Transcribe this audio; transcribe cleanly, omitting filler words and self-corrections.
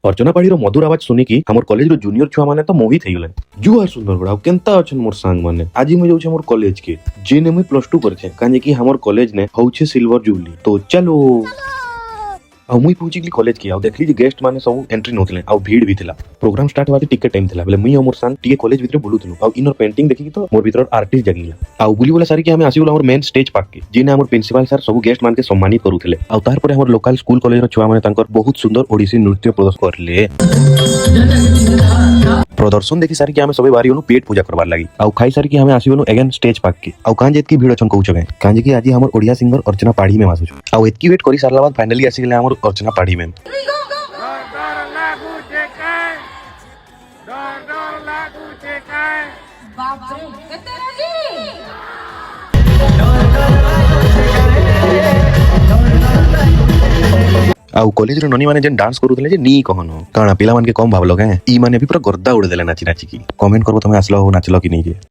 अर्चना पाड़ी मधुर आवाज सुनिकी हमर कॉलेज रो जूनियर छुआ माने तो मोहित हे गले। जुआर सुंदर बड़ा केनता अछन मोर सांग माने। आज मुझे जाउछे मोर कॉलेज के जेने मुई प्लस 2 करछे काजे कि हमर कॉलेज ने होउछे सिल्वर जुबली। तो चलो आ मुई पहुंची गली कॉलेज के आ देखली जे गेस्ट माने सब एंट्री नोतले आ भीड़ भी थिला। प्रोग्राम स्टार्ट होते टिकट टाइम थिला बेले मुई और मोर सांग टिके कॉलेज भीतर बुलुथलु आ इनर पेंटिंग देखि तो मोर भीतर आर्टिस्ट जगिला आ बुली बोला सारी कि हमें आसी बोला हमर मेन स्टेज पाक के जेने हमर प्रिंसिपल सर सब गेस्ट मान के सम्मानित करूथिले आ तार पर हमर लोकल स्कूल कॉलेज रो छुआ माने तांकर बहुत सुंदर ओडिसी नृत्य प्रदर्शन करले। प्रदर्शन देखि सारी कि हमें सबे बारी होनु पेट पूजा करबार लागी आ खाई सारी कि हमें आसी बोनु अगेन स्टेज पाक के आ कांजे एतकी भीड़ अछन कहू छगे कांजे कि आजी हमर ओडिया सिंगर अर्चना पाड़ी में आसु आ एतकी वेट करी सारला बाद फाइनली आसी गेले हमर अर्चना पाड़ी में। आउ कॉलेज रो ननी माने जेन डांस करूथले जे नी कहनो काना पिला मान के कम भाव लगे ई माने भी पूरा गर्दा उड़ देले नाची नाची की कमेंट करबो तमे आसलो हो नाचलो कि नहीं जे।